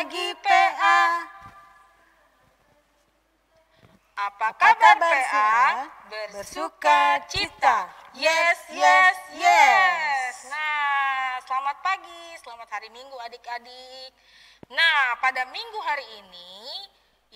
pagi PA. Apa kabar PA? Bersuka cita. Yes, yes, yes. Nah, selamat pagi, selamat hari Minggu adik-adik. Nah, pada minggu hari ini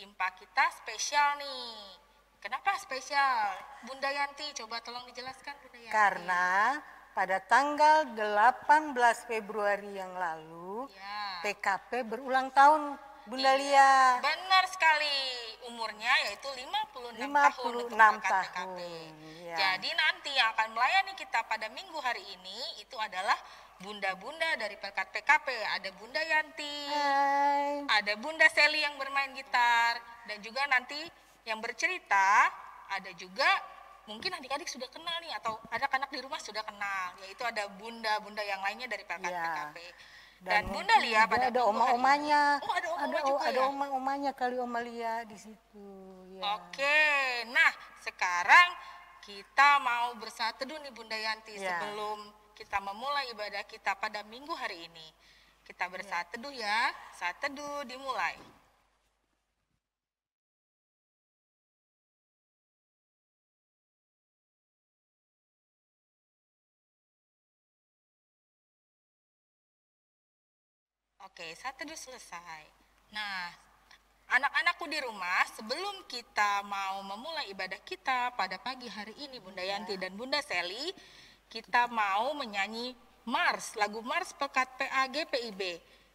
IMPA kita spesial nih. Kenapa spesial? Bunda Yanti, coba tolong dijelaskan Bunda Yanti. Karena pada tanggal 18 Februari yang lalu, Ya. PKP berulang tahun, Bunda Lia. Benar sekali. Umurnya yaitu 56 tahun untuk 56 berangkat PKP. tahun, ya. Jadi nanti yang akan melayani kita pada minggu hari ini itu adalah bunda-bunda dari Pelkat PKP. Ada Bunda Yanti, Hai. ada Bunda Seli yang bermain gitar, dan juga nanti yang bercerita ada juga mungkin adik-adik sudah kenal nih atau anak-anak di rumah sudah kenal, yaitu ada bunda-bunda yang lainnya dari Pelkat Ya. PKP. Dan Bunda mungkin Lia pada ada minggu hari oma-omanya. ini- Oh, ada oma juga Ada ya? oma-omanya kali Oma Lia di situ. Ya. Oke, nah sekarang kita mau bersatu teduh nih Bunda Yanti Ya. sebelum kita memulai ibadah kita pada minggu hari ini. Kita bersatu teduh ya, saat teduh dimulai. Oke, saat teduh selesai. Nah, anak-anakku di rumah, sebelum kita mau memulai ibadah kita pada pagi hari ini, Bunda Yanti dan Bunda Seli, kita mau menyanyi Mars, lagu Mars Pelkat PAG PIB.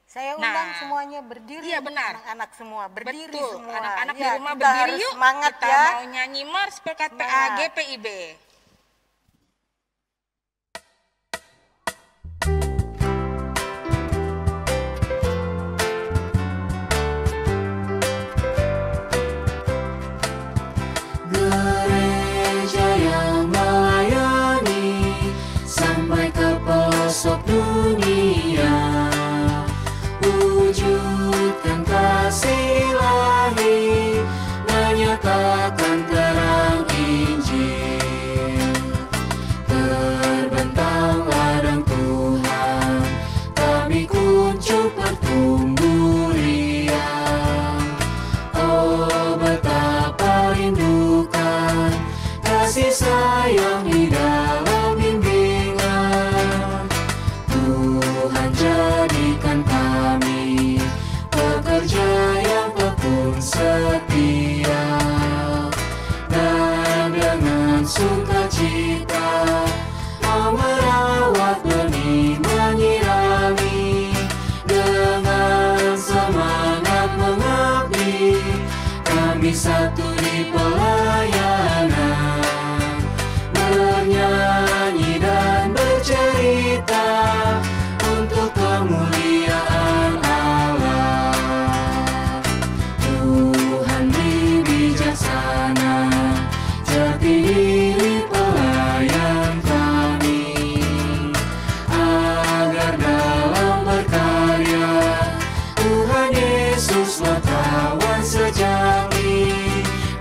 Saya undang Nah, semuanya berdiri. iya, benar. Anak-anak semua berdiri Betul, semua. anak-anak di Ya, rumah kita berdiri harus yuk. semangat Kita ya. mau nyanyi Mars Pelkat Semangat. PAG PIB. Gereja yang melayani sampai ke pelosok dunia, wujudkan kasih ilahi, menyatakan terang Injil. Terbentang ladang Tuhan, kami kuncup bertumbuh riang. Oh, betapa rindukan kasih sayang di dalam bimbingan. Tuhan jadikan kami pekerja yang tekun setia, dan dengan sukacita mau merawat benih menyirami, dengan semangat mengabdi kami satu di pelayanan, bernyanyi dan bercerita untuk kemuliaan Allah. Tuhan beri bijaksana jati diri pelayan kami, agar dalam berkarya Tuhan Yesuslah kawan sejati.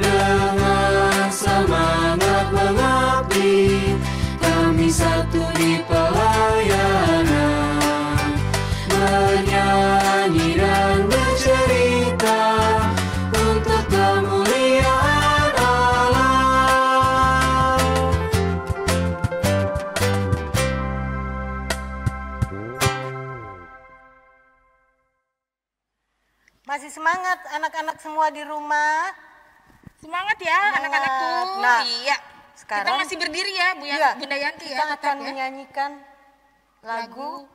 Dengan semangat mengabdi kami satu di pelayanan, bernyanyi dan bercerita untuk kemuliaan Allah. Masih semangat anak-anak semua di rumah? Semangat ya Semangat. anak-anakku. Nah, Iya. sekarang- kita masih berdiri ya, Iya, Bunda Yanti kita ya. akan tetap ya. menyanyikan lagu.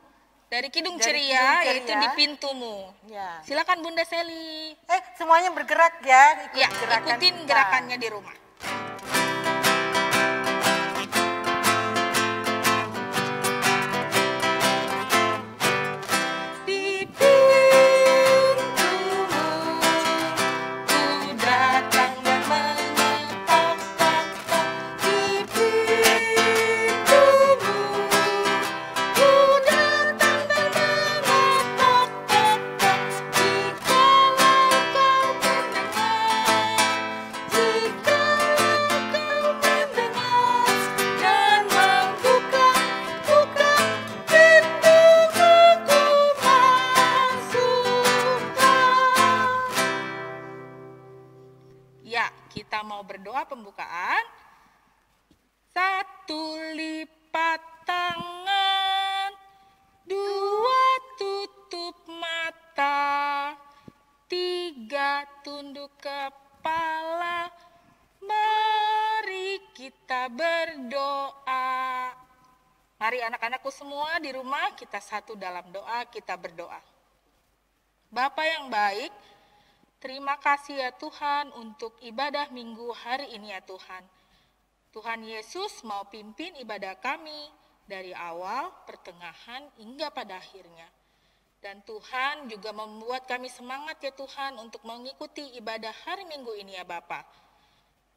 dari Kidung Dari Ceria, Kidung yaitu Ceria. Di Pintumu. Ya. Silakan Bunda Seli. Semuanya bergerak ya, ikut Ya, gerakan ikutin kita. gerakannya di rumah. Di pintumu ku datang dan mengetok-ketok. Di pintumu ku datang dan mengetok-ketok. Jikalau kau mendengar, jikalau kita mau berdoa pembukaan. 1, lipat tangan. 2, tutup mata. 3, tunduk kepala. Mari kita berdoa. Mari anak-anakku semua di rumah kita satu dalam doa, kita berdoa. Bapa yang baik, terima kasih ya Tuhan untuk ibadah minggu hari ini ya Tuhan. Tuhan Yesus mau pimpin ibadah kami dari awal, pertengahan, hingga pada akhirnya. Dan Tuhan juga membuat kami semangat ya Tuhan untuk mengikuti ibadah hari Minggu ini ya Bapa.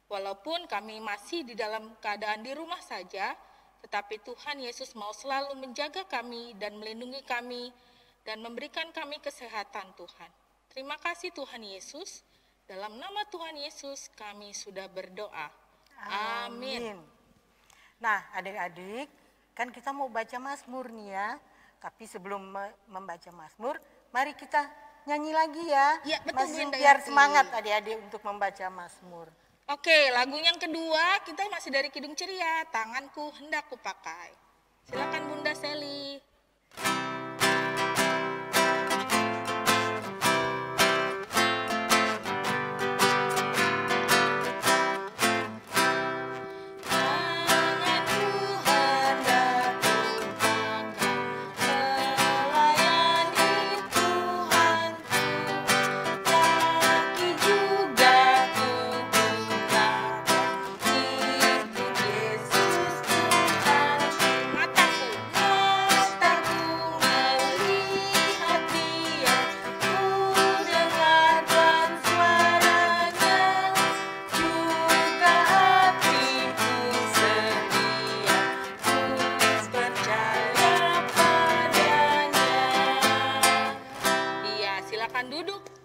Walaupun kami masih di dalam keadaan di rumah saja, tetapi Tuhan Yesus mau selalu menjaga kami dan melindungi kami dan memberikan kami kesehatan Tuhan. Terima kasih Tuhan Yesus. Dalam nama Tuhan Yesus kami sudah berdoa. Amin. Nah, adik-adik, kan kita mau baca Mazmur nih ya. Tapi sebelum membaca Mazmur, mari kita nyanyi lagi ya. Ya, betul, masih Bunda biar Yanti. semangat adik-adik untuk membaca Mazmur. Oke, lagu yang kedua kita masih dari Kidung Ceria, Tanganku Hendak Kupakai. Silakan Bunda Seli.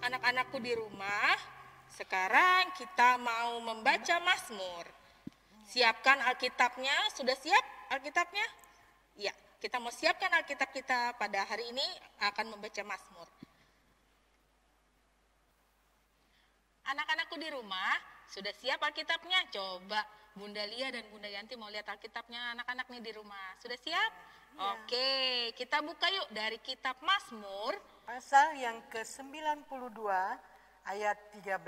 Anak-anakku di rumah, sekarang kita mau membaca Mazmur. Siapkan Alkitabnya, sudah siap Alkitabnya? Ya, kita mau siapkan Alkitab kita pada hari ini akan membaca Mazmur. Anak-anakku di rumah, sudah siap Alkitabnya? Coba Bunda Lia dan Bunda Yanti mau lihat Alkitabnya anak-anak nih di rumah. Sudah siap? Ya. Oke, kita buka yuk dari kitab Mazmur. Pasal yang ke-92 ayat 13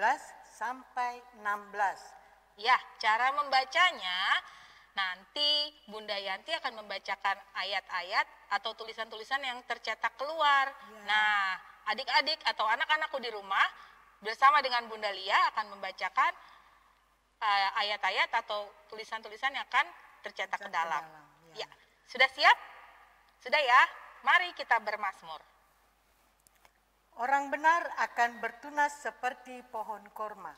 sampai 16. Ya, cara membacanya nanti Bunda Yanti akan membacakan ayat-ayat atau tulisan-tulisan yang tercetak keluar. Ya. Nah, adik-adik atau anak-anakku di rumah bersama dengan Bunda Lia akan membacakan ayat-ayat atau tulisan-tulisan yang akan tercetak ke dalam. Ya. Sudah siap? Sudah ya? Mari kita bermazmur. Orang benar akan bertunas seperti pohon korma.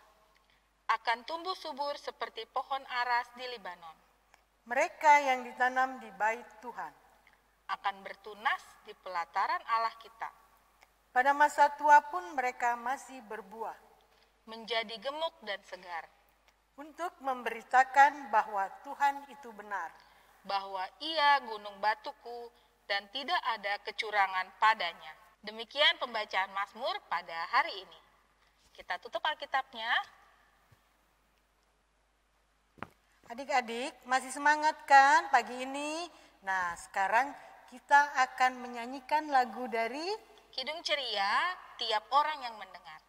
Akan tumbuh subur seperti pohon aras di Libanon. Mereka yang ditanam di bait Tuhan akan bertunas di pelataran Allah kita. Pada masa tua pun mereka masih berbuah. Menjadi gemuk dan segar. Untuk memberitakan bahwa Tuhan itu benar. Bahwa Ia gunung batuku dan tidak ada kecurangan padanya. Demikian pembacaan Mazmur pada hari ini. Kita tutup Alkitabnya. Adik-adik, masih semangat kan pagi ini? Nah, sekarang kita akan menyanyikan lagu dari Kidung Ceria, Tiap Orang Yang Mendengar.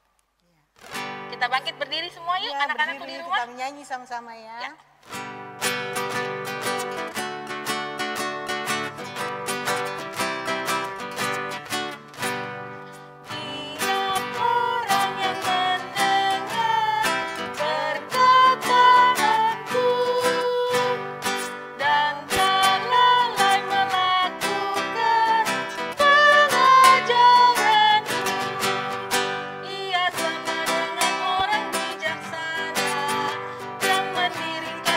Kita bangkit berdiri semua yuk, ya, anak-anakku di rumah. Kita menyanyi sama-sama ya. Ia sama dengan orang bijaksana yang mendirikan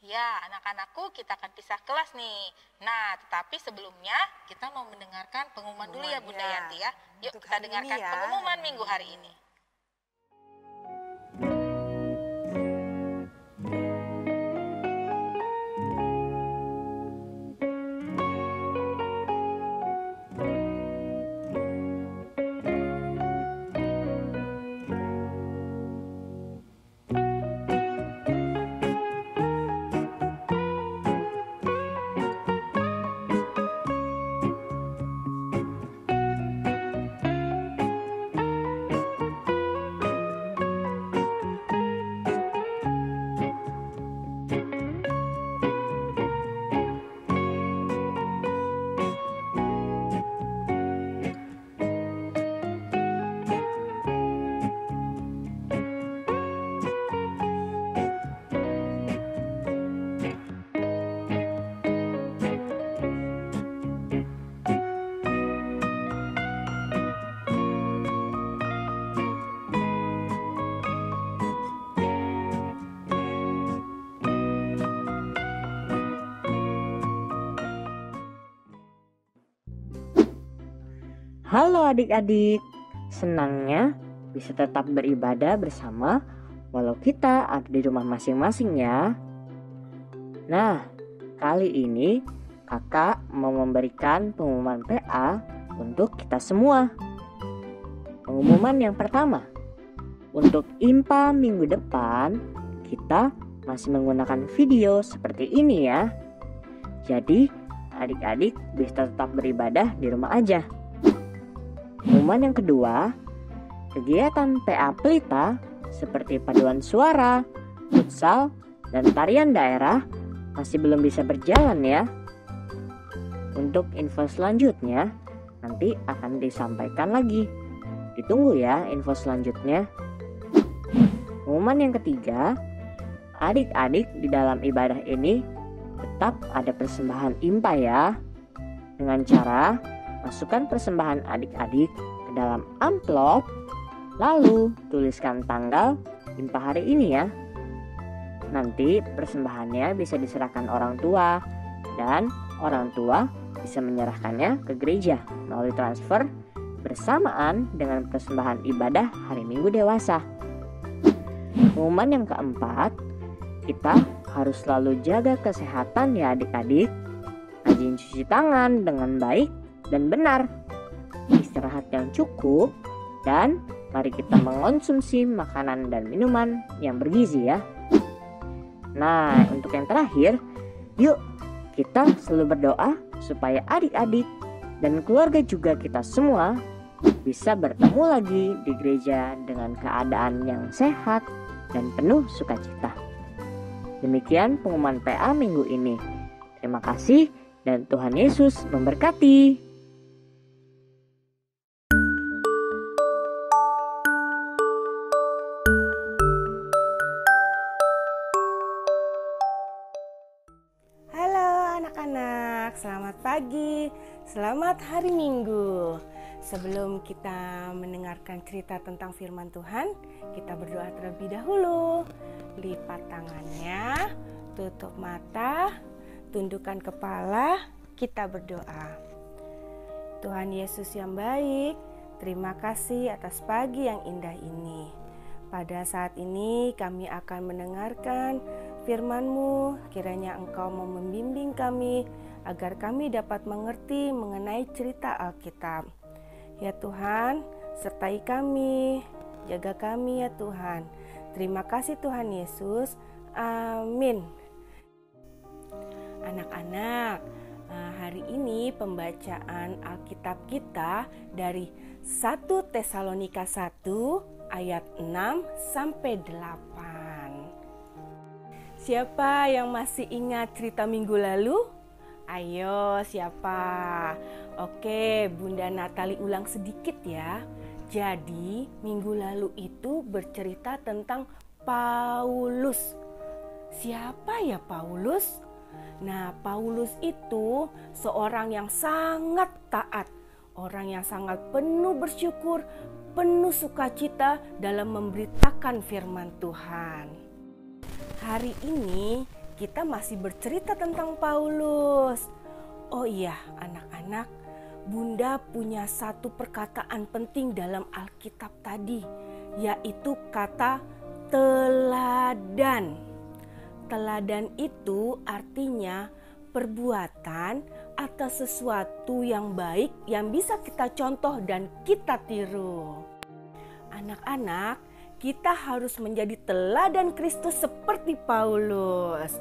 Ya, anak-anakku, kita akan pisah kelas nih. Nah, tetapi sebelumnya kita mau mendengarkan pengumuman dulu ya Bunda Yanti ya. Yuk Untuk kita hari dengarkan ini ya. pengumuman minggu hari ini. Halo adik-adik, senangnya bisa tetap beribadah bersama walau kita ada di rumah masing-masing ya. Nah, kali ini kakak mau memberikan pengumuman PA untuk kita semua. Pengumuman yang pertama, untuk IMPA minggu depan kita masih menggunakan video seperti ini ya. Jadi adik-adik bisa tetap beribadah di rumah aja. Pengumuman yang kedua, kegiatan PA Pelita seperti paduan suara, futsal, dan tarian daerah masih belum bisa berjalan ya. Untuk info selanjutnya nanti akan disampaikan lagi. Ditunggu ya info selanjutnya. Pengumuman yang ketiga, adik-adik di dalam ibadah ini tetap ada persembahan IMPA ya. Dengan cara masukkan persembahan adik-adik ke dalam amplop, lalu tuliskan tanggal IMPA hari ini ya. Nanti persembahannya bisa diserahkan orang tua dan orang tua bisa menyerahkannya ke gereja melalui transfer bersamaan dengan persembahan ibadah hari Minggu dewasa. Pengumuman yang keempat, kita harus selalu jaga kesehatan ya adik-adik. Rajin cuci tangan dengan baik dan benar, istirahat yang cukup, dan mari kita mengonsumsi makanan dan minuman yang bergizi ya. Nah, untuk yang terakhir, yuk kita selalu berdoa supaya adik-adik dan keluarga juga kita semua bisa bertemu lagi di gereja dengan keadaan yang sehat dan penuh sukacita. Demikian pengumuman PA minggu ini. Terima kasih dan Tuhan Yesus memberkati. Selamat pagi, selamat hari Minggu. Sebelum kita mendengarkan cerita tentang firman Tuhan, kita berdoa terlebih dahulu. Lipat tangannya, tutup mata, tundukkan kepala, kita berdoa. Tuhan Yesus yang baik, terima kasih atas pagi yang indah ini. Pada saat ini kami akan mendengarkan firman-Mu, kiranya Engkau mau membimbing kami agar kami dapat mengerti mengenai cerita Alkitab. Ya Tuhan, sertai kami, jaga kami ya Tuhan. Terima kasih Tuhan Yesus, amin. Anak-anak, hari ini pembacaan Alkitab kita dari 1 Tesalonika 1 ayat 6 sampai 8. Siapa yang masih ingat cerita minggu lalu? Ayo, siapa? Oke, Bunda Natali ulang sedikit ya. Jadi, minggu lalu itu bercerita tentang Paulus. Siapa ya Paulus? Nah, Paulus itu seorang yang sangat taat, orang yang sangat penuh bersyukur, penuh sukacita dalam memberitakan firman Tuhan. Hari ini kita masih bercerita tentang Paulus. Oh iya, anak-anak, Bunda punya satu perkataan penting dalam Alkitab tadi, yaitu kata teladan. Teladan itu artinya perbuatan atau sesuatu yang baik yang bisa kita contoh dan kita tiru. Anak-anak, kita harus menjadi teladan Kristus seperti Paulus.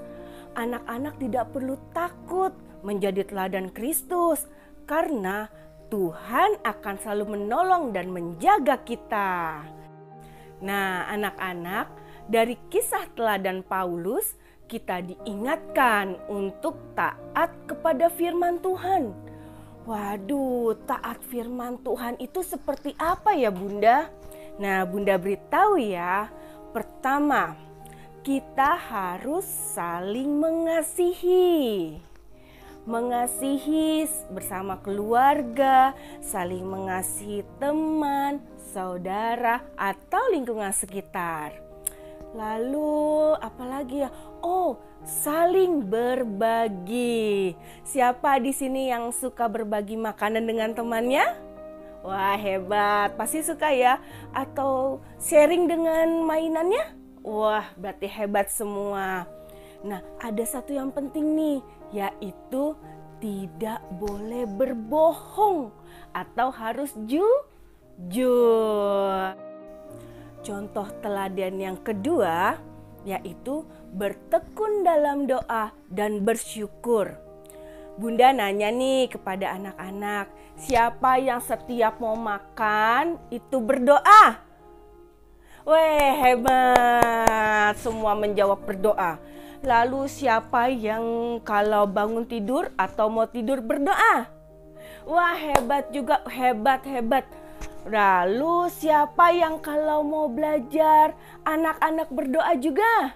Anak-anak tidak perlu takut menjadi teladan Kristus karena Tuhan akan selalu menolong dan menjaga kita. Nah, anak-anak, dari kisah teladan Paulus, kita diingatkan untuk taat kepada firman Tuhan. Waduh, taat firman Tuhan itu seperti apa ya, Bunda? Nah, Bunda beritahu ya. Pertama, kita harus saling mengasihi. Mengasihi bersama keluarga, saling mengasihi teman, saudara, atau lingkungan sekitar. Lalu apalagi ya? Oh, saling berbagi. Siapa di sini yang suka berbagi makanan dengan temannya? Wah, hebat. Pasti suka ya? Atau sharing dengan mainannya? Wah, berarti hebat semua. Nah, ada satu yang penting nih, yaitu tidak boleh berbohong atau harus jujur. Contoh teladan yang kedua yaitu bertekun dalam doa dan bersyukur. Bunda nanya nih kepada anak-anak, siapa yang setiap mau makan itu berdoa? Weh, hebat, semua menjawab berdoa. Lalu siapa yang kalau bangun tidur atau mau tidur berdoa? Wah, hebat juga, hebat. Lalu siapa yang kalau mau belajar anak-anak berdoa juga?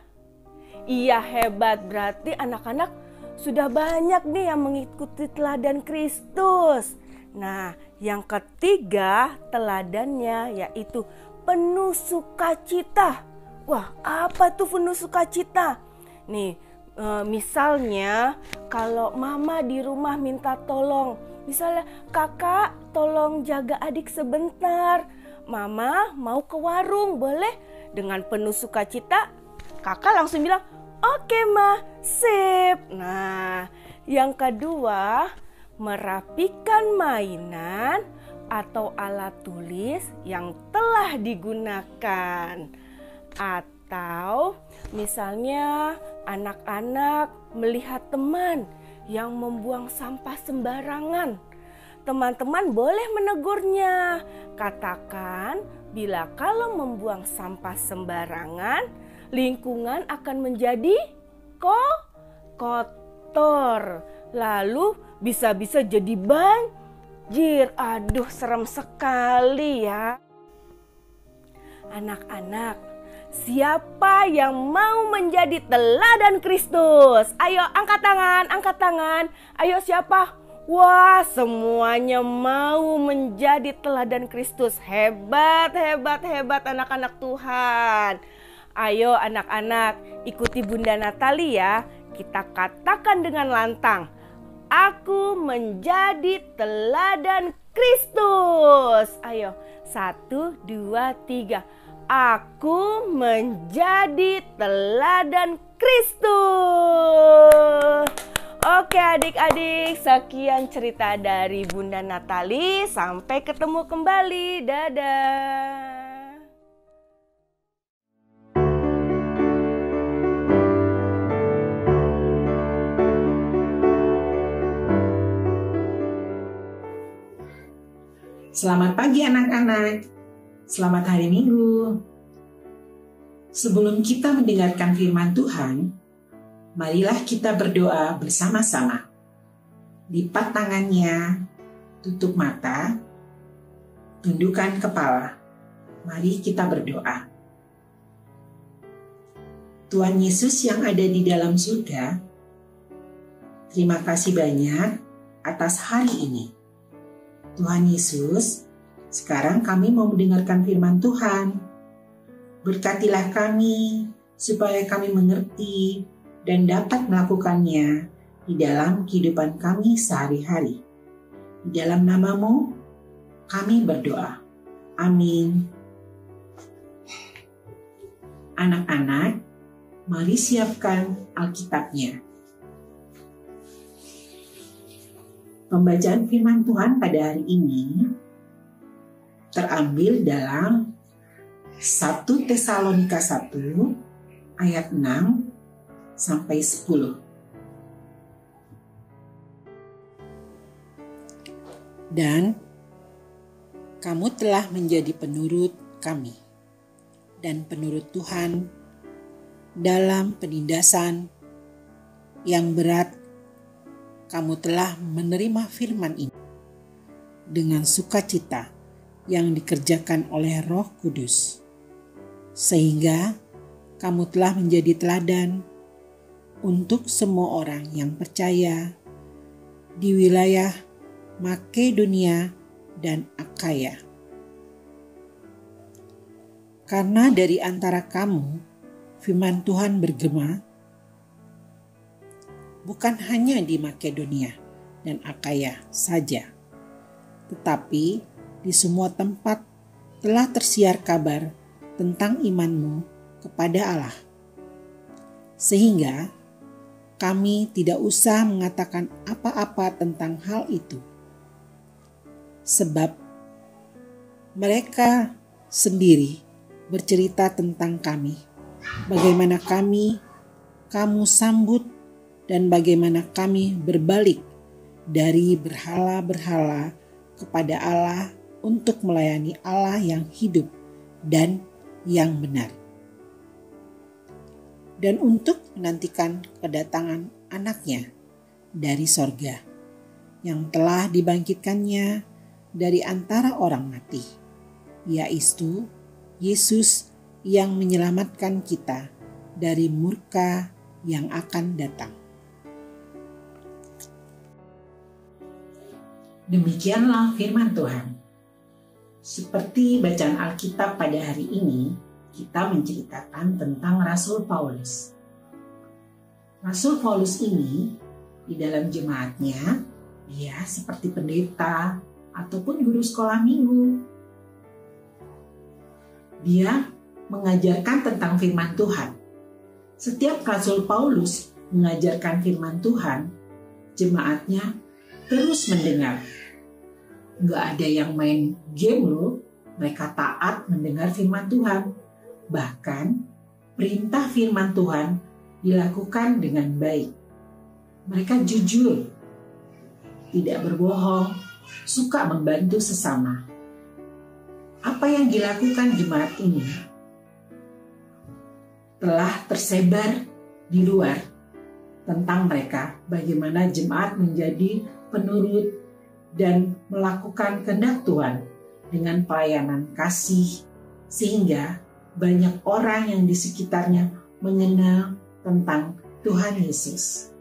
Iya, hebat, berarti anak-anak sudah banyak nih yang mengikuti teladan Kristus. Nah, yang ketiga teladannya yaitu penuh sukacita. Wah, apa tuh penuh sukacita? Nih, misalnya kalau mama di rumah minta tolong, misalnya kakak tolong jaga adik sebentar, mama mau ke warung boleh? Dengan penuh sukacita kakak langsung bilang, oke ma, sip. Nah, yang kedua merapikan mainan atau alat tulis yang telah digunakan. Atau misalnya anak-anak melihat teman yang membuang sampah sembarangan. Teman-teman boleh menegurnya. Katakan, bila kalau membuang sampah sembarangan, lingkungan akan menjadi kotor. Lalu bisa-bisa jadi banjir. Aduh, serem sekali ya. Anak-anak, siapa yang mau menjadi teladan Kristus? Ayo angkat tangan. Ayo siapa? Wah, semuanya mau menjadi teladan Kristus. Hebat anak-anak Tuhan. Ayo anak-anak, ikuti Bunda Natali ya. Kita katakan dengan lantang, aku menjadi teladan Kristus. Ayo, 1, 2, 3. Aku menjadi teladan Kristus. Oke adik-adik, sekian cerita dari Bunda Natali. Sampai ketemu kembali. Dadah. Selamat pagi anak-anak. Selamat hari Minggu. Sebelum kita mendengarkan firman Tuhan, marilah kita berdoa bersama-sama. Lipat tangannya, tutup mata, tundukkan kepala. Mari kita berdoa. Tuhan Yesus yang ada di dalam surga, terima kasih banyak atas hari ini. Tuhan Yesus, sekarang kami mau mendengarkan firman Tuhan. Berkatilah kami supaya kami mengerti dan dapat melakukannya di dalam kehidupan kami sehari-hari. Di dalam nama-Mu, kami berdoa. Amin. Anak-anak, mari siapkan Alkitabnya. Pembacaan firman Tuhan pada hari ini terambil dalam 1 Tesalonika 1 ayat 6 sampai 10. Dan kamu telah menjadi penurut kami dan penurut Tuhan dalam penindasan yang berat. Kamu telah menerima firman ini dengan sukacita yang dikerjakan oleh Roh Kudus, sehingga kamu telah menjadi teladan untuk semua orang yang percaya di wilayah Makedonia dan Akaya. Karena dari antara kamu firman Tuhan bergema, bukan hanya di Makedonia dan Akaya saja, tetapi di semua tempat telah tersiar kabar tentang imanmu kepada Allah. Sehingga kami tidak usah mengatakan apa-apa tentang hal itu. Sebab mereka sendiri bercerita tentang kami, bagaimana kamu sambut dan bagaimana kami berbalik dari berhala-berhala kepada Allah untuk melayani Allah yang hidup dan yang benar. Dan untuk menantikan kedatangan anaknya dari sorga yang telah dibangkitkannya dari antara orang mati, yaitu Yesus yang menyelamatkan kita dari murka yang akan datang. Demikianlah firman Tuhan. Seperti bacaan Alkitab pada hari ini, kita menceritakan tentang Rasul Paulus. Rasul Paulus ini di dalam jemaatnya, dia seperti pendeta ataupun guru sekolah minggu. Dia mengajarkan tentang firman Tuhan. Setiap Rasul Paulus mengajarkan firman Tuhan, jemaatnya terus mendengar. Gak ada yang main game loh, mereka taat mendengar firman Tuhan. Bahkan perintah firman Tuhan dilakukan dengan baik. Mereka jujur, tidak berbohong, suka membantu sesama. Apa yang dilakukan jemaat ini telah tersebar di luar tentang mereka, bagaimana jemaat menjadi penurut dan melakukan kehendak Tuhan dengan pelayanan kasih, sehingga banyak orang yang di sekitarnya mengenal tentang Tuhan Yesus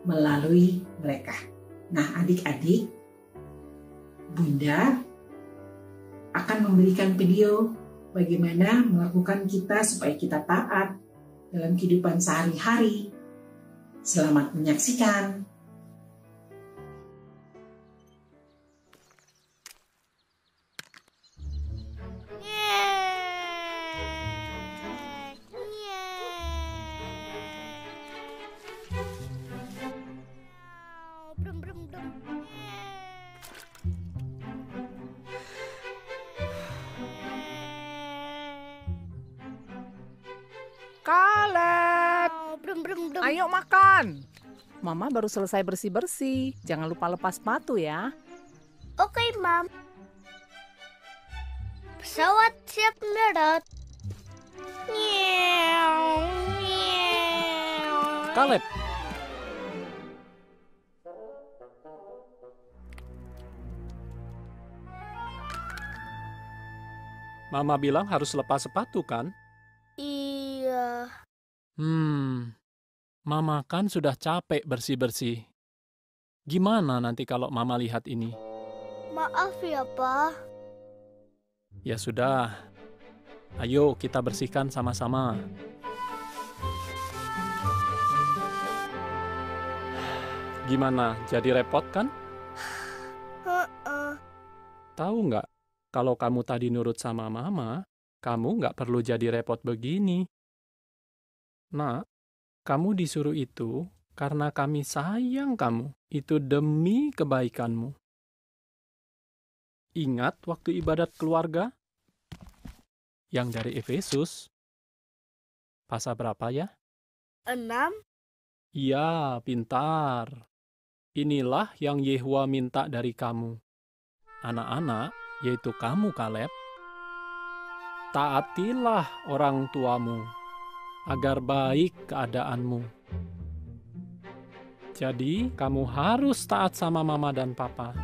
melalui mereka. Nah, adik-adik, Bunda akan memberikan video bagaimana melakukan kita supaya kita taat dalam kehidupan sehari-hari. Selamat menyaksikan. Caleb, ayo makan. Mama baru selesai bersih-bersih. Jangan lupa lepas sepatu ya. Oke, Mam. Pesawat siap mendarat. Caleb. Mama bilang harus lepas sepatu kan? Iya. Mama kan sudah capek bersih-bersih. Gimana nanti kalau Mama lihat ini? Maaf ya, Pa. Ya sudah. Ayo kita bersihkan sama-sama. Gimana, jadi repot kan? Tahu nggak, kalau kamu tadi nurut sama mama, kamu nggak perlu jadi repot begini. Nak, kamu disuruh itu karena kami sayang kamu. Itu demi kebaikanmu. Ingat waktu ibadat keluarga? Yang dari Efesus. Pasal berapa ya? 6. Iya, pintar. Inilah yang Yehova minta dari kamu. Anak-anak, yaitu kamu Kaleb, taatilah orang tuamu, agar baik keadaanmu. Jadi, kamu harus taat sama mama dan papa.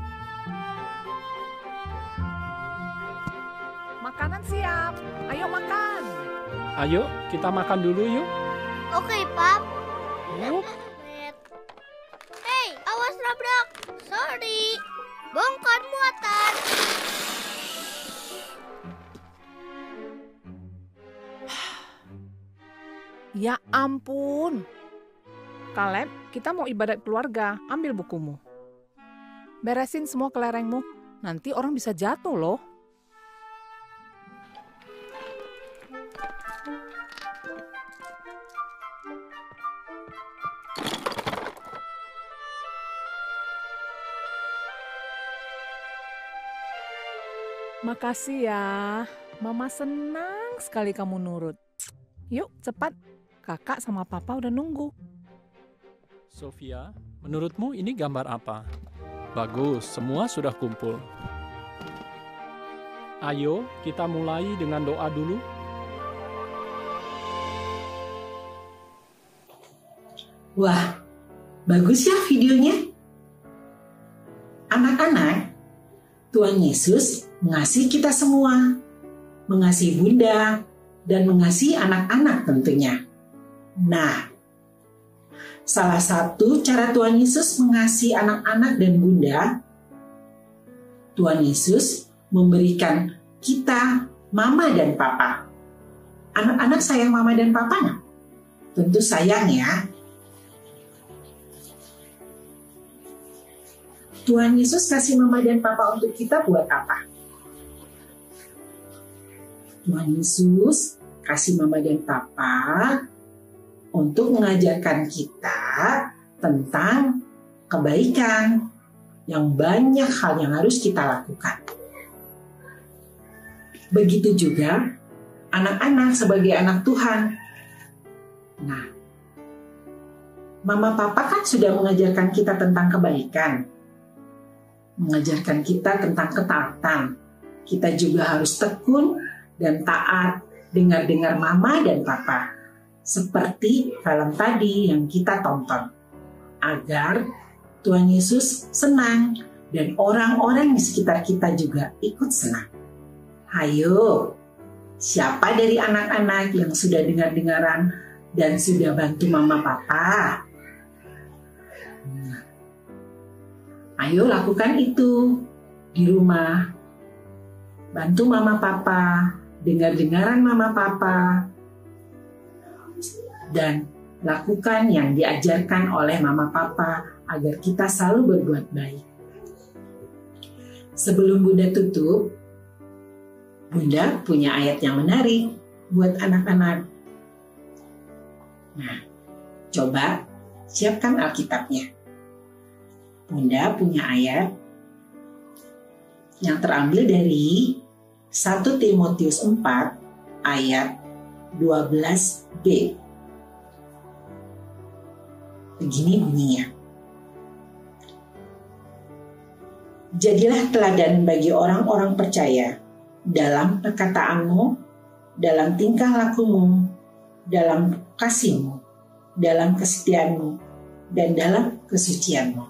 Makanan siap. Ayo makan. Ayo, kita makan dulu yuk. Oke, Pap. Yuk. Hei, awas nabrak. Sorry. Bongkar muatan. Ya ampun. Kaleb, kita mau ibadat keluarga. Ambil bukumu. Beresin semua kelerengmu. Nanti orang bisa jatuh loh. Makasih ya. Mama senang sekali kamu nurut. Yuk, cepat. Kakak sama papa udah nunggu. Sofia, menurutmu ini gambar apa? Bagus, semua sudah kumpul. Ayo, kita mulai dengan doa dulu. Wah, bagus ya videonya. Anak-anak, Tuhan Yesus mengasihi kita semua, mengasihi Bunda, dan mengasihi anak-anak tentunya. Nah, salah satu cara Tuhan Yesus mengasihi anak-anak dan Bunda, Tuhan Yesus memberikan kita mama dan papa. Anak-anak sayang mama dan papanya? Tentu sayang ya. Tuhan Yesus kasih mama dan papa untuk kita buat apa? Tuhan Yesus kasih mama dan papa untuk mengajarkan kita tentang kebaikan, yang banyak hal yang harus kita lakukan. Begitu juga anak-anak sebagai anak Tuhan. Nah, mama papa kan sudah mengajarkan kita tentang kebaikan, mengajarkan kita tentang ketaatan. Kita juga harus tekun dan taat, dengar-dengar mama dan papa. Seperti film tadi yang kita tonton. Agar Tuhan Yesus senang dan orang-orang di sekitar kita juga ikut senang. Ayo, siapa dari anak-anak yang sudah dengar-dengaran dan sudah bantu mama papa? Ayo lakukan itu di rumah. Bantu mama papa, dengar-dengaran mama papa, dan lakukan yang diajarkan oleh mama papa agar kita selalu berbuat baik. Sebelum Bunda tutup, Bunda punya ayat yang menarik buat anak-anak. Nah, coba siapkan Alkitabnya. Bunda punya ayat yang terambil dari 1 Timotius 4 ayat 12b. Begini bunyinya. Jadilah teladan bagi orang-orang percaya dalam perkataanmu, dalam tingkah lakumu, dalam kasihmu, dalam kesetiaanmu, dan dalam kesucianmu.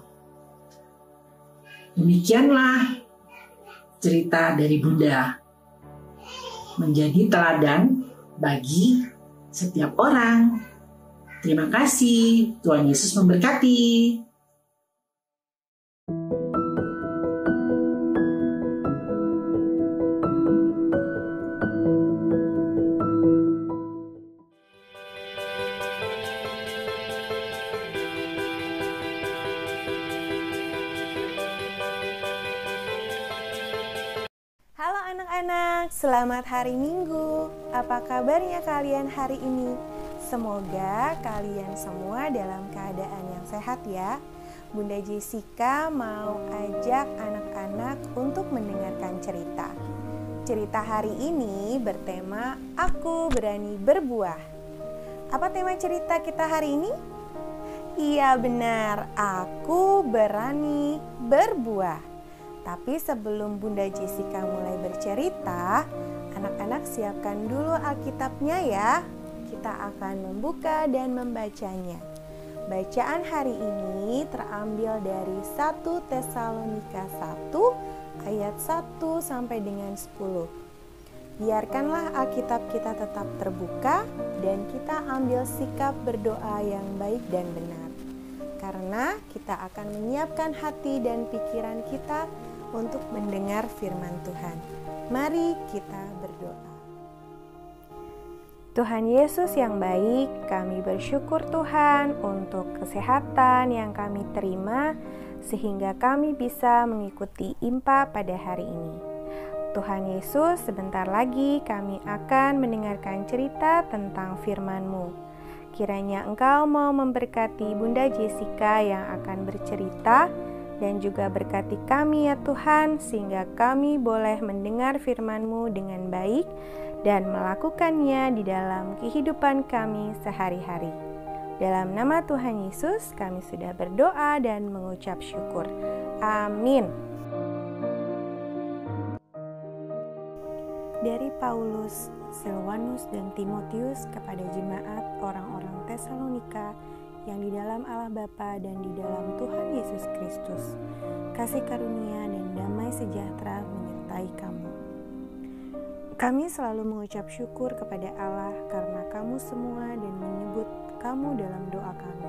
Demikianlah cerita dari Bunda. Menjadi teladan bagi setiap orang. Terima kasih. Tuhan Yesus memberkati. Anak-anak, selamat hari Minggu. Apa kabarnya kalian hari ini? Semoga kalian semua dalam keadaan yang sehat ya. Bunda Jessica mau ajak anak-anak untuk mendengarkan cerita. Cerita hari ini bertema Aku Berani Berbuah. Apa tema cerita kita hari ini? Iya benar, aku berani berbuah. Tapi sebelum Bunda Jessica mulai bercerita, anak-anak siapkan dulu Alkitabnya ya. Kita akan membuka dan membacanya. Bacaan hari ini terambil dari 1 Tesalonika 1 ayat 1 sampai dengan 10. Biarkanlah Alkitab kita tetap terbuka dan kita ambil sikap berdoa yang baik dan benar. Karena kita akan menyiapkan hati dan pikiran kita untuk mendengar firman Tuhan. Mari kita berdoa. Tuhan Yesus yang baik, kami bersyukur Tuhan untuk kesehatan yang kami terima sehingga kami bisa mengikuti IMPA pada hari ini. Tuhan Yesus, sebentar lagi kami akan mendengarkan cerita tentang firman-Mu. Kiranya Engkau mau memberkati Bunda Jessica yang akan bercerita dan juga berkati kami ya Tuhan, sehingga kami boleh mendengar firman-Mu dengan baik dan melakukannya di dalam kehidupan kami sehari-hari. Dalam nama Tuhan Yesus kami sudah berdoa dan mengucap syukur. Amin. Dari Paulus, Silwanus, dan Timotius kepada jemaat orang-orang Tesalonika yang di dalam Allah Bapa dan di dalam Tuhan Yesus Kristus, kasih karunia dan damai sejahtera menyertai kamu. Kami selalu mengucap syukur kepada Allah karena kamu semua dan menyebut kamu dalam doa kami,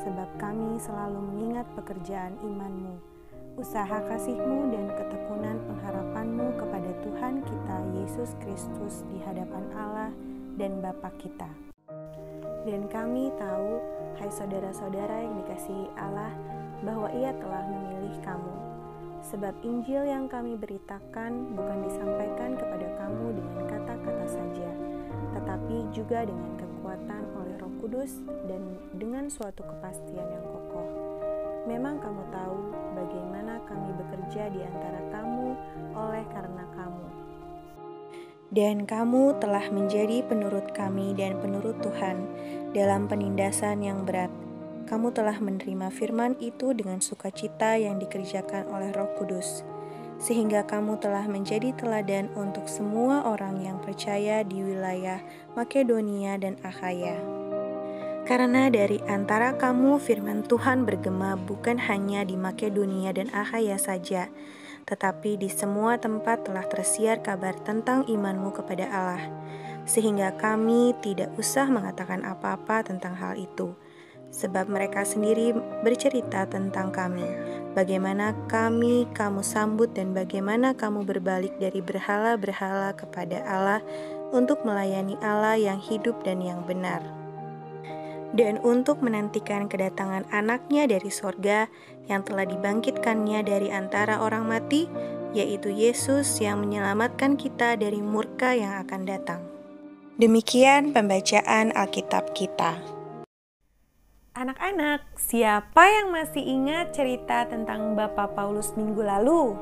sebab kami selalu mengingat pekerjaan iman-Mu, usaha kasih-Mu dan ketekunan pengharapan-Mu kepada Tuhan kita Yesus Kristus di hadapan Allah dan Bapa kita. Dan kami tahu, hai saudara-saudara yang dikasihi Allah, bahwa Ia telah memilih kamu. Sebab Injil yang kami beritakan bukan disampaikan kepada kamu dengan kata-kata saja, tetapi juga dengan kekuatan oleh Roh Kudus dan dengan suatu kepastian yang kokoh. Memang kamu tahu bagaimana kami bekerja di antara kamu oleh karena kamu. Dan kamu telah menjadi penurut kami dan penurut Tuhan dalam penindasan yang berat. Kamu telah menerima firman itu dengan sukacita yang dikerjakan oleh Roh Kudus, sehingga kamu telah menjadi teladan untuk semua orang yang percaya di wilayah Makedonia dan Akhaya. Karena dari antara kamu firman Tuhan bergema bukan hanya di Makedonia dan Akhaya saja, tetapi di semua tempat telah tersiar kabar tentang iman-Mu kepada Allah, sehingga kami tidak usah mengatakan apa-apa tentang hal itu, sebab mereka sendiri bercerita tentang kami, bagaimana kamu sambut dan bagaimana kamu berbalik dari berhala-berhala kepada Allah untuk melayani Allah yang hidup dan yang benar, dan untuk menantikan kedatangan anaknya dari sorga yang telah dibangkitkannya dari antara orang mati, yaitu Yesus yang menyelamatkan kita dari murka yang akan datang. Demikian pembacaan Alkitab kita. Anak-anak, siapa yang masih ingat cerita tentang Bapak Paulus minggu lalu?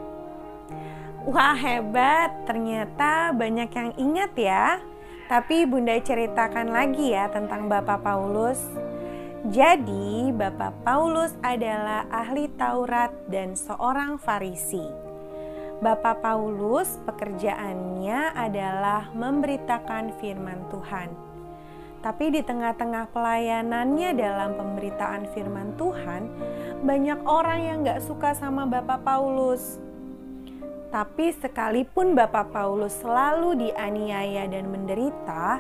Wah, hebat, ternyata banyak yang ingat ya. Tapi Bunda ceritakan lagi ya tentang Bapak Paulus. Jadi, Bapak Paulus adalah ahli Taurat dan seorang Farisi. Bapak Paulus pekerjaannya adalah memberitakan firman Tuhan. Tapi di tengah-tengah pelayanannya dalam pemberitaan firman Tuhan, banyak orang yang gak suka sama Bapak Paulus. Tapi sekalipun Bapak Paulus selalu dianiaya dan menderita,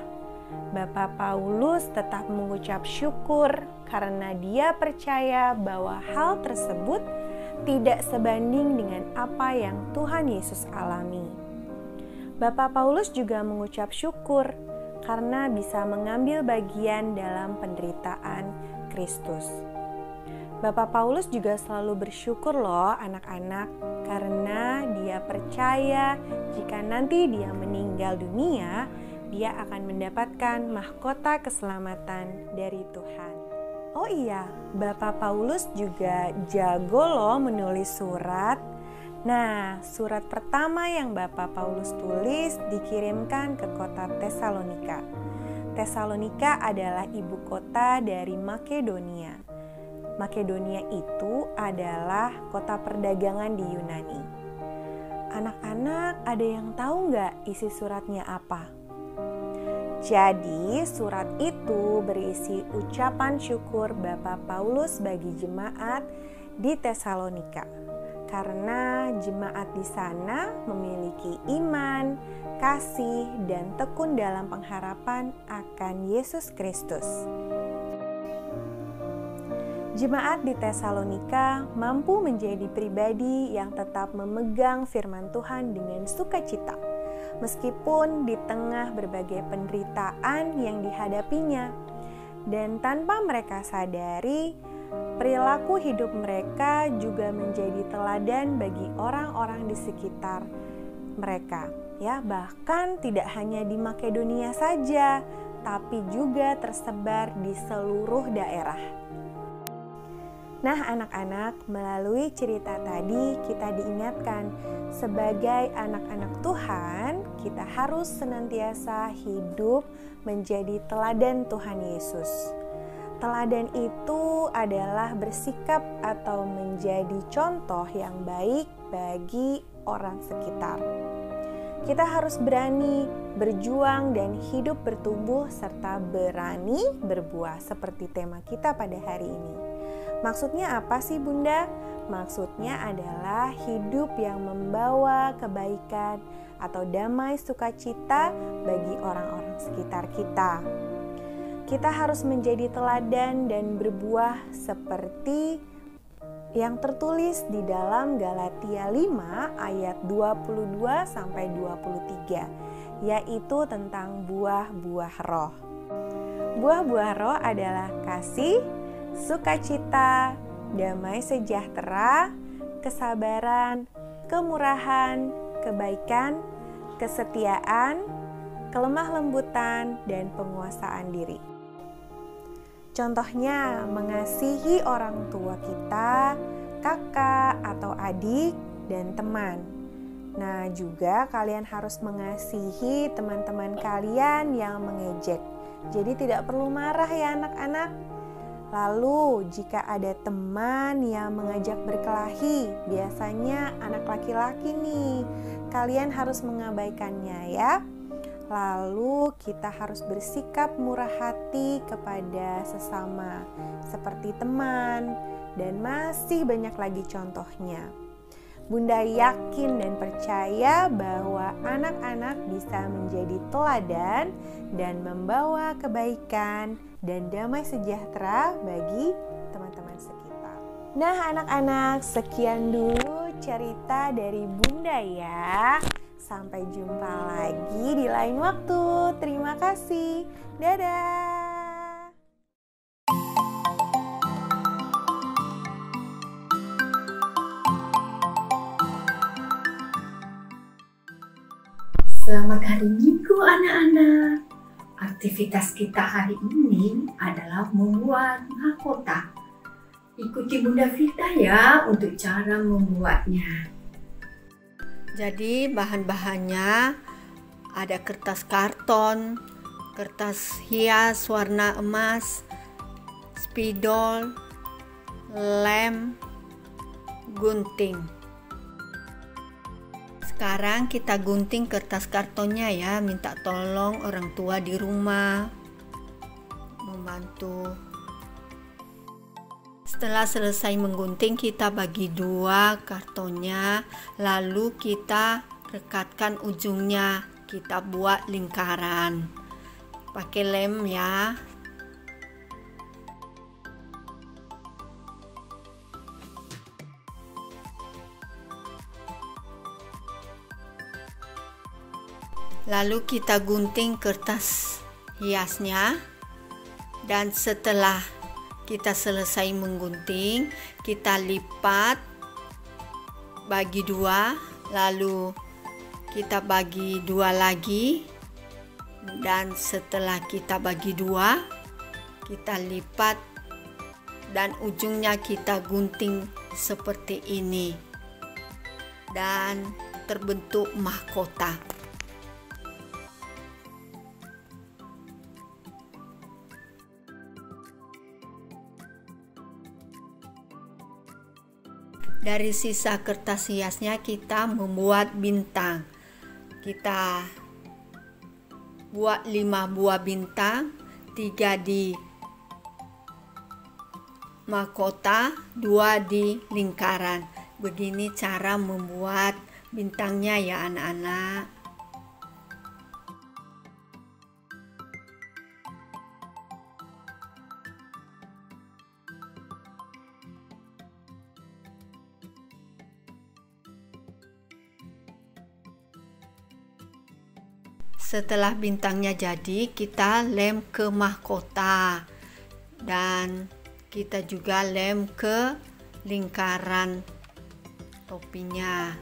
Bapak Paulus tetap mengucap syukur karena dia percaya bahwa hal tersebut tidak sebanding dengan apa yang Tuhan Yesus alami. Bapak Paulus juga mengucap syukur karena bisa mengambil bagian dalam penderitaan Kristus. Bapak Paulus juga selalu bersyukur loh anak-anak, karena dia percaya jika nanti dia meninggal dunia, dia akan mendapatkan mahkota keselamatan dari Tuhan. Oh iya, Bapak Paulus juga jago loh menulis surat. Nah, surat pertama yang Bapak Paulus tulis dikirimkan ke kota Tesalonika. Tesalonika adalah ibu kota dari Makedonia. Makedonia itu adalah kota perdagangan di Yunani. Anak-anak, ada yang tahu nggak isi suratnya apa? Jadi surat itu berisi ucapan syukur Bapak Paulus bagi jemaat di Tesalonika. Karena jemaat di sana memiliki iman, kasih, dan tekun dalam pengharapan akan Yesus Kristus. Jemaat di Tesalonika mampu menjadi pribadi yang tetap memegang firman Tuhan dengan sukacita, meskipun di tengah berbagai penderitaan yang dihadapinya. Dan tanpa mereka sadari, perilaku hidup mereka juga menjadi teladan bagi orang-orang di sekitar mereka. Ya, bahkan tidak hanya di Makedonia saja, tapi juga tersebar di seluruh daerah. Nah, anak-anak, melalui cerita tadi kita diingatkan sebagai anak-anak Tuhan, kita harus senantiasa hidup menjadi teladan Tuhan Yesus. Teladan itu adalah bersikap atau menjadi contoh yang baik bagi orang sekitar. Kita harus berani berjuang dan hidup bertumbuh serta berani berbuah seperti tema kita pada hari ini. Maksudnya apa sih Bunda? Maksudnya adalah hidup yang membawa kebaikan atau damai sukacita bagi orang-orang sekitar kita. Kita harus menjadi teladan dan berbuah seperti yang tertulis di dalam Galatia 5 ayat 22-23, yaitu tentang buah-buah roh. Buah-buah roh adalah kasih, sukacita, damai sejahtera, kesabaran, kemurahan, kebaikan, kesetiaan, kelemah lembutan, dan penguasaan diri. Contohnya, mengasihi orang tua kita, kakak atau adik, dan teman. Nah, juga kalian harus mengasihi teman-teman kalian yang mengejek. Jadi tidak perlu marah ya anak-anak. Lalu, jika ada teman yang mengajak berkelahi, biasanya anak laki-laki nih, kalian harus mengabaikannya ya. Lalu kita harus bersikap murah hati kepada sesama, seperti teman, dan masih banyak lagi contohnya. Bunda yakin dan percaya bahwa anak-anak bisa menjadi teladan dan membawa kebaikan dan damai sejahtera bagi teman-teman sekitar. Nah anak-anak, sekian dulu cerita dari Bunda ya. Sampai jumpa lagi di lain waktu. Terima kasih. Dadah. Selamat hari Minggu anak-anak. Aktivitas kita hari ini adalah membuat mahkota. Ikuti Bunda Vita ya untuk cara membuatnya. Jadi bahan-bahannya ada kertas karton, kertas hias warna emas, spidol, lem, gunting. Sekarang kita gunting kertas kartonnya ya, minta tolong orang tua di rumah membantu. Setelah selesai menggunting, kita bagi dua kartonnya, lalu kita rekatkan ujungnya, kita buat lingkaran pakai lem ya. Lalu kita gunting kertas hiasnya, dan setelah kita selesai menggunting, kita lipat bagi 2, lalu kita bagi 2 lagi, dan setelah kita bagi 2, kita lipat dan ujungnya kita gunting seperti ini dan terbentuk mahkota. Dari sisa kertas hiasnya kita membuat bintang. Kita buat 5 buah bintang, 3 di mahkota, 2 di lingkaran. Begini cara membuat bintangnya ya anak-anak. Setelah bintangnya jadi, kita lem ke mahkota dan kita juga lem ke lingkaran topinya.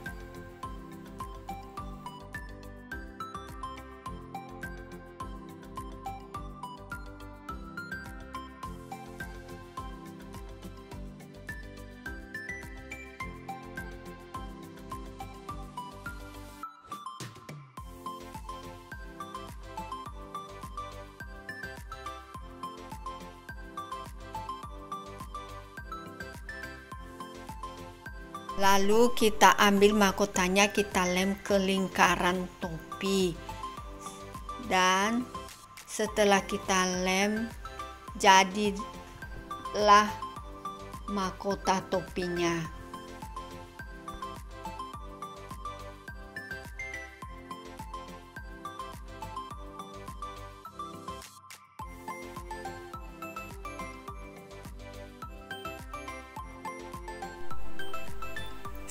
Lalu kita ambil mahkotanya, kita lem ke lingkaran topi. Dan setelah kita lem, jadilah mahkota topinya.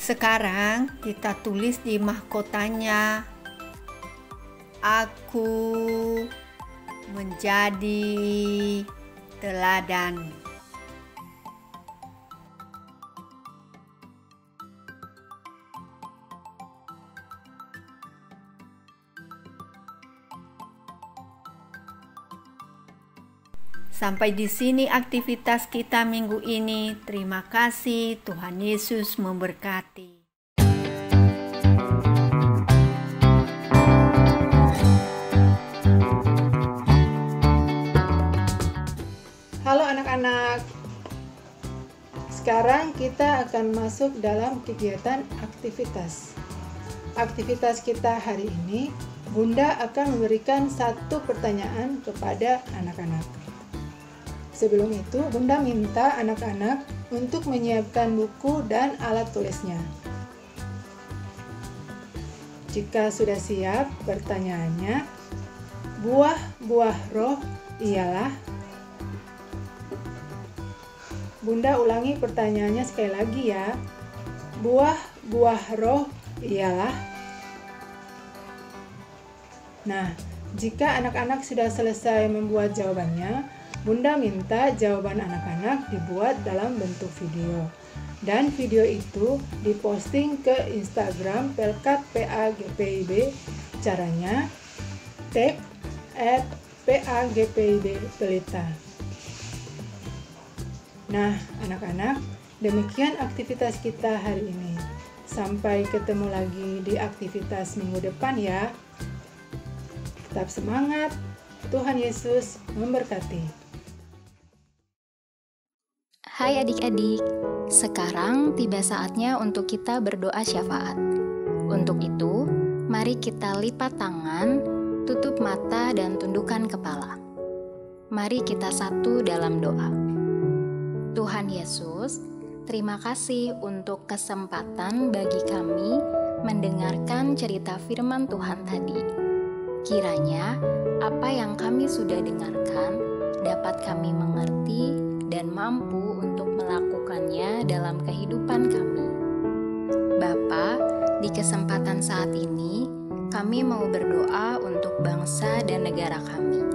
Sekarang kita tulis di mahkotanya, aku menjadi teladan. Sampai di sini aktivitas kita minggu ini. Terima kasih, Tuhan Yesus memberkati. Halo anak-anak. Sekarang kita akan masuk dalam kegiatan aktivitas. Aktivitas kita hari ini, Bunda akan memberikan satu pertanyaan kepada anak-anak. Sebelum itu, Bunda minta anak-anak untuk menyiapkan buku dan alat tulisnya. Jika sudah siap, pertanyaannya, buah-buah roh ialah? Bunda ulangi pertanyaannya sekali lagi ya. Buah-buah roh ialah? Nah, jika anak-anak sudah selesai membuat jawabannya, Bunda minta jawaban anak-anak dibuat dalam bentuk video. Dan video itu diposting ke Instagram Pelkat PAGPIB. Caranya, tag @PAGPIB Pelita. Nah, anak-anak, demikian aktivitas kita hari ini. Sampai ketemu lagi di aktivitas minggu depan ya. Tetap semangat, Tuhan Yesus memberkati. Hai adik-adik, sekarang tiba saatnya untuk kita berdoa syafaat. Untuk itu, mari kita lipat tangan, tutup mata dan tundukkan kepala. Mari kita satu dalam doa. Tuhan Yesus, terima kasih untuk kesempatan bagi kami mendengarkan cerita firman Tuhan tadi. Kiranya apa yang kami sudah dengarkan dapat kami mengerti dan mampu untuk melakukannya dalam kehidupan kami. Bapa, di kesempatan saat ini, kami mau berdoa untuk bangsa dan negara kami.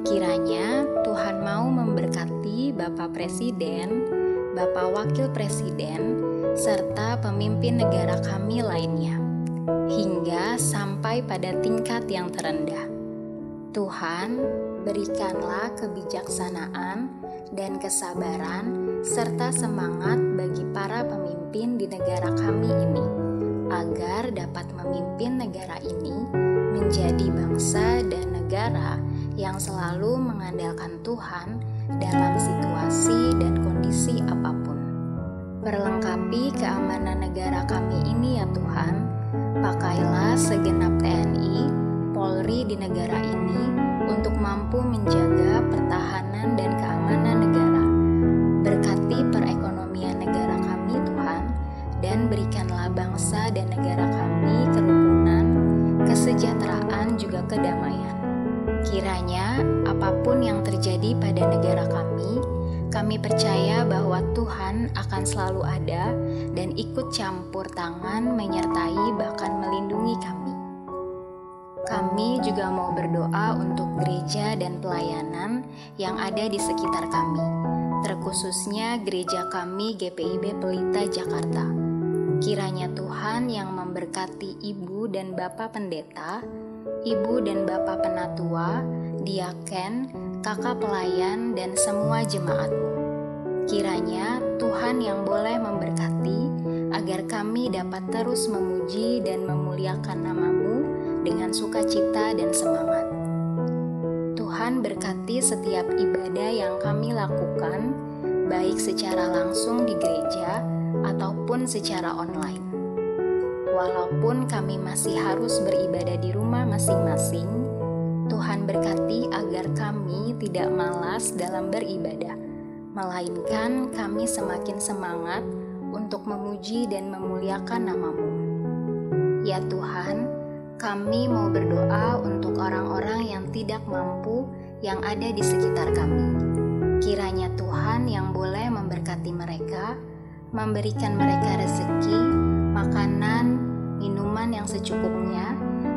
Kiranya Tuhan mau memberkati Bapak Presiden, Bapak Wakil Presiden, serta pemimpin negara kami lainnya, hingga sampai pada tingkat yang terendah. Tuhan, berikanlah kebijaksanaan dan kesabaran serta semangat bagi para pemimpin di negara kami ini, agar dapat memimpin negara ini menjadi bangsa dan negara yang selalu mengandalkan Tuhan dalam situasi dan kondisi apapun. Perlengkapi keamanan negara kami ini ya Tuhan. Pakailah segenap TNI, Polri di negara ini untuk mampu menjaga pertahanan dan keamanan negara. Berkati perekonomian negara kami Tuhan, dan berikanlah bangsa dan negara kami kerukunan, kesejahteraan juga kedamaian. Kiranya apapun yang terjadi pada negara kami percaya bahwa Tuhan akan selalu ada dan ikut campur tangan menyertai bahkan melindungi kami. Kami juga mau berdoa untuk gereja dan pelayanan yang ada di sekitar kami, terkhususnya gereja kami GPIB Pelita Jakarta. Kiranya Tuhan yang memberkati Ibu dan Bapak Pendeta, Ibu dan Bapak Penatua, diaken, kakak pelayan, dan semua jemaat-Mu. Kiranya Tuhan yang boleh memberkati agar kami dapat terus memuji dan memuliakan nama-Mu dengan sukacita dan semangat. Tuhan berkati setiap ibadah yang kami lakukan, baik secara langsung di gereja ataupun secara online. Walaupun kami masih harus beribadah di rumah masing-masing, Tuhan berkati agar kami tidak malas dalam beribadah, melainkan kami semakin semangat untuk memuji dan memuliakan nama-Mu. Ya Tuhan, kami mau berdoa untuk orang-orang yang tidak mampu yang ada di sekitar kami. Kiranya Tuhan yang boleh memberkati mereka, memberikan mereka rezeki, makanan, minuman yang secukupnya,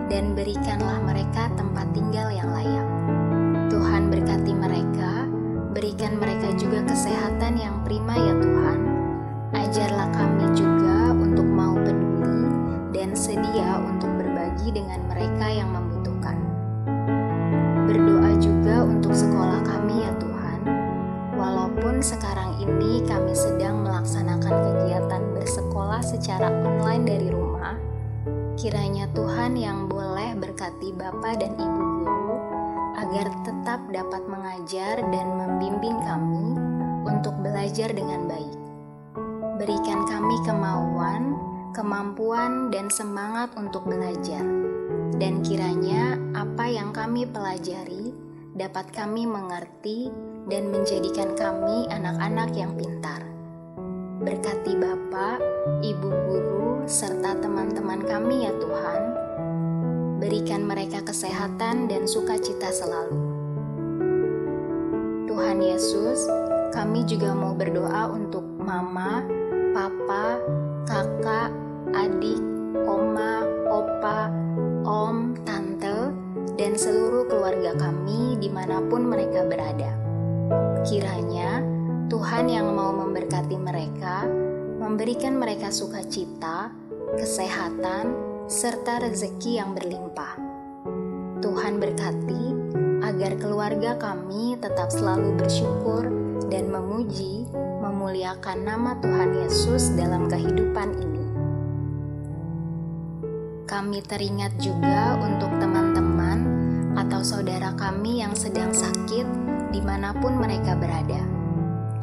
dan berikanlah mereka tempat tinggal yang layak. Tuhan berkati mereka, berikan mereka juga kesehatan yang prima ya Tuhan. Ajarlah kami juga untuk mau peduli dan sedia untuk berbagi dengan mereka yang membutuhkan. Berdoa juga untuk sekolah kami ya Tuhan. Walaupun sekarang ini kami sedang melaksanakan kegiatan bersekolah secara online dari rumah, kiranya Tuhan yang boleh berkati Bapak dan Ibu guru agar tetap dapat mengajar dan membimbing kami untuk belajar dengan baik. Berikan kami kemauan, kemampuan, dan semangat untuk belajar. Dan kiranya apa yang kami pelajari dapat kami mengerti dan menjadikan kami anak-anak yang pintar. Berkati Bapak, Ibu guru, serta teman-teman kami ya Tuhan. Berikan mereka kesehatan dan sukacita selalu. Tuhan Yesus, kami juga mau berdoa untuk Mama, Papa, Kakak, adik, Oma, Opa, Om, Tante, dan seluruh keluarga kami dimanapun mereka berada. Kiranya Tuhan yang mau memberkati mereka, memberikan mereka sukacita, kesehatan, serta rezeki yang berlimpah. Tuhan berkati agar keluarga kami tetap selalu bersyukur dan memuji, memuliakan nama Tuhan Yesus dalam kehidupan ini. Kami teringat juga untuk teman-teman atau saudara kami yang sedang sakit dimanapun mereka berada.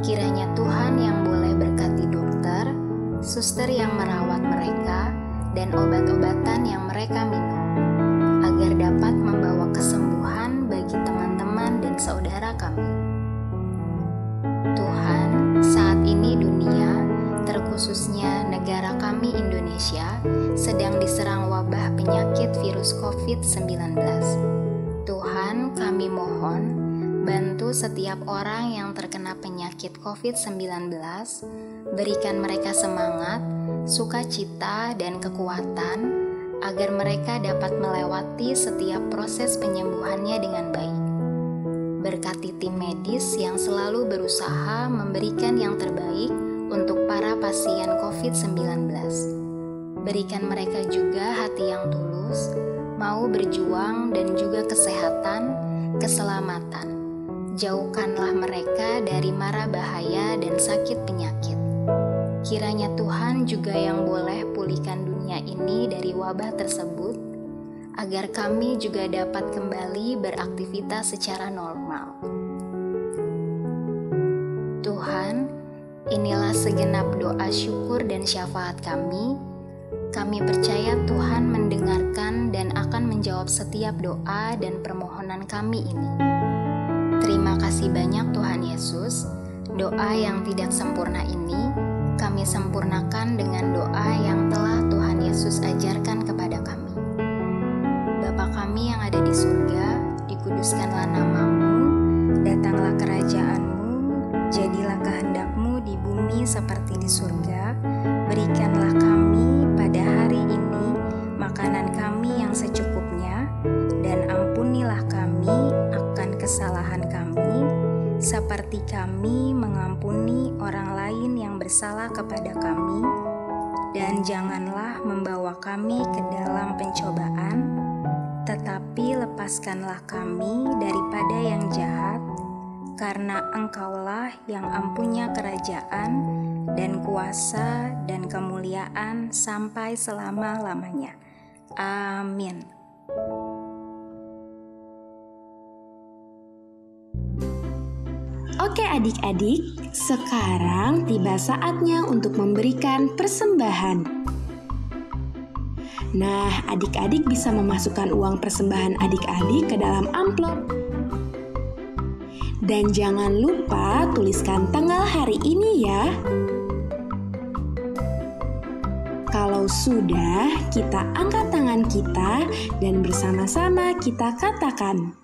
Kiranya Tuhan yang boleh berkati dokter, suster yang merawat mereka, dan obat-obatan yang mereka minum, agar dapat membawa kesembuhan bagi teman-teman dan saudara kami. Tuhan, saat ini dunia, terkhususnya negara kami Indonesia, sedang diserang wabah penyakit virus COVID-19. Tuhan, kami mohon, bantu setiap orang yang terkena penyakit COVID-19, berikan mereka semangat, sukacita, dan kekuatan agar mereka dapat melewati setiap proses penyembuhannya dengan baik. Berkati tim medis yang selalu berusaha memberikan yang terbaik untuk para pasien COVID-19. Berikan mereka juga hati yang tulus, mau berjuang dan juga kesehatan, keselamatan. Jauhkanlah mereka dari mara bahaya dan sakit penyakit. Kiranya Tuhan juga yang boleh pulihkan dunia ini dari wabah tersebut, agar kami juga dapat kembali beraktivitas secara normal. Tuhan, inilah segenap doa syukur dan syafaat kami. Kami percaya Tuhan mendengarkan dan akan menjawab setiap doa dan permohonan kami ini. Terima kasih banyak Tuhan Yesus. Doa yang tidak sempurna ini kami sempurnakan dengan doa yang telah Tuhan Yesus ajarkan kepada kami. Bapa kami yang ada di surga, dikuduskanlah nama-Mu, datanglah kerajaan-Mu, jadilah kehendak-Mu di bumi seperti di surga. Berikanlah kami pada hari ini makanan kami yang secukupnya, dan ampunilah kami akan kesalahan kami, seperti kami mengampuni orang lain yang bersalah kepada kami, dan janganlah membawa kami ke dalam pencobaan, tetapi lepaskanlah kami daripada yang jahat, karena Engkaulah yang empunya kerajaan dan kuasa dan kemuliaan sampai selama-lamanya. Amin. Oke adik-adik, sekarang tiba saatnya untuk memberikan persembahan. Nah, adik-adik bisa memasukkan uang persembahan adik-adik ke dalam amplop. Dan jangan lupa tuliskan tanggal hari ini ya. Kalau sudah, kita angkat tangan kita dan bersama-sama kita katakan,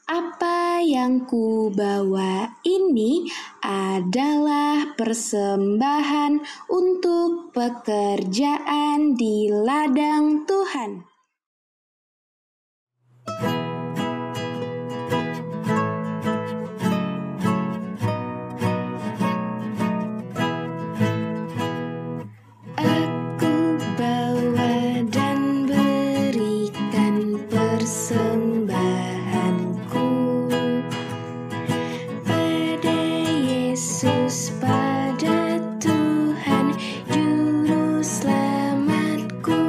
apa yang ku bawa ini adalah persembahan untuk pekerjaan di ladang Tuhan. Aku bawa dan berikan persembahanku pada Yesus, pada Tuhan Juru Selamatku.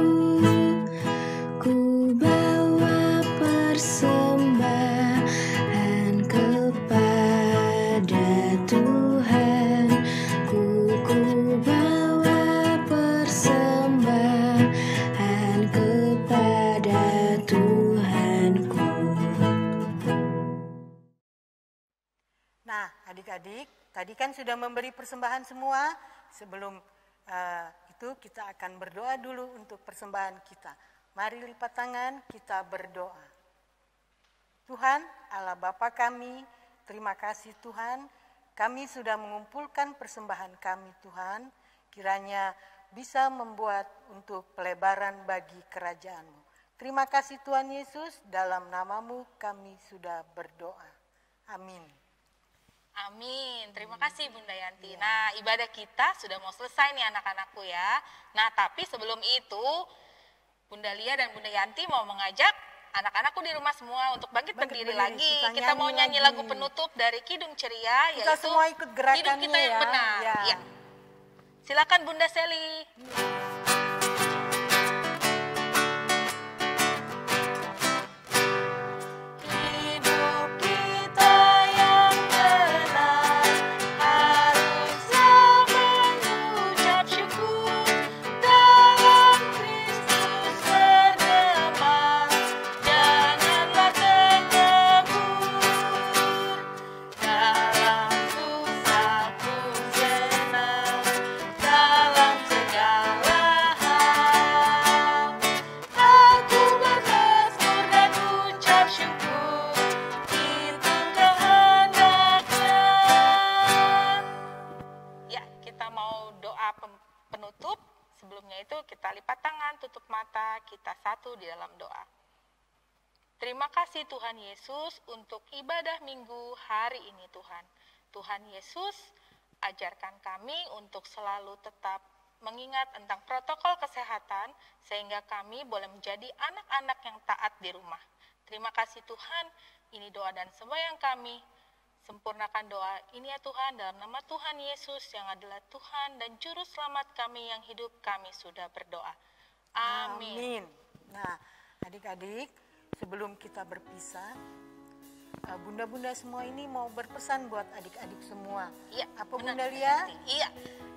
Ku bawa persembahan kepada Tuhan. Ku bawa persembahan kepada Tuhanku. Nah, adik-adik, tadi kan sudah memberi persembahan semua. Sebelum itu kita akan berdoa dulu untuk persembahan kita. Mari lipat tangan, kita berdoa. Tuhan, Allah Bapa kami, terima kasih Tuhan. Kami sudah mengumpulkan persembahan kami Tuhan. Kiranya bisa membuat untuk pelebaran bagi kerajaan-Mu. Terima kasih Tuhan Yesus, dalam nama-Mu kami sudah berdoa. Amin. Amin. Terima kasih Bunda Yanti. Nah, ibadah kita sudah mau selesai nih anak-anakku ya. Nah, tapi sebelum itu Bunda Lia dan Bunda Yanti mau mengajak anak-anakku di rumah semua untuk bangkit berdiri lagi. Kita mau nyanyi lagu penutup dari Kidung Ceria, Kita yaitu semua ikut gerakannya Hidup Kita Yang ya. Benar. Ya. Ya. Silakan Bunda Seli. Hidup kita yang benar haruslah mengucap syukur, dalam Kristus bergema, janganlah terkebur, dalam susah pun senang, dalam segala hal aku bermazmur dan ucap syukur, itu kehendaknya. Ya, kita mau doa penutup. Sebelumnya itu kita lipat tangan, tutup mata, kita satu di dalam doa. Terima kasih Tuhan Yesus untuk ibadah minggu hari ini Tuhan. Tuhan Yesus, ajarkan kami untuk selalu tetap mengingat tentang protokol kesehatan sehingga kami boleh menjadi anak-anak yang taat di rumah. Terima kasih Tuhan, ini doa dan sembahyang kami. Sempurnakan doa ini ya Tuhan, dalam nama Tuhan Yesus yang adalah Tuhan dan Juru Selamat kami yang hidup, kami sudah berdoa. Amin. Nah, adik-adik, sebelum kita berpisah, bunda-bunda semua ini mau berpesan buat adik-adik semua. Iya, apa Bunda Lia? Iya.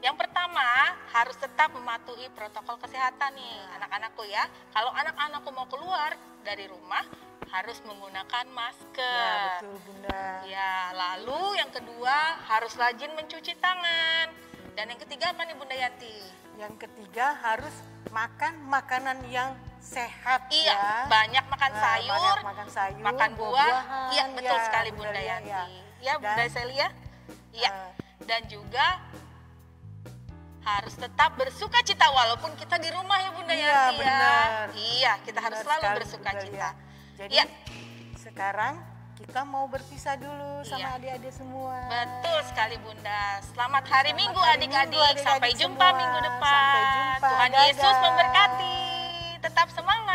Yang pertama, harus tetap mematuhi protokol kesehatan nih anak-anakku ya. Kalau anak-anakku mau keluar dari rumah, harus menggunakan masker. Ya, betul Bunda. Ya, lalu yang kedua, harus rajin mencuci tangan. Dan yang ketiga apa nih Bunda Yanti? Yang ketiga, harus makan makanan yang sehat. Iya, ya. Banyak makan sayur, banyak makan sayur, makan buah. Iya, betul ya, sekali Bunda Yanti. Ya, Bunda Celia. Iya. Dan juga harus tetap bersuka cita walaupun kita di rumah ya Bunda Yanti ya. Iya, kita harus selalu bersuka cita. Jadi sekarang kita mau berpisah dulu sama adik-adik semua. Betul sekali Bunda. Selamat hari Minggu adik-adik. Sampai jumpa minggu depan. Sampai jumpa. Tuhan Yesus memberkati. Tetap semangat.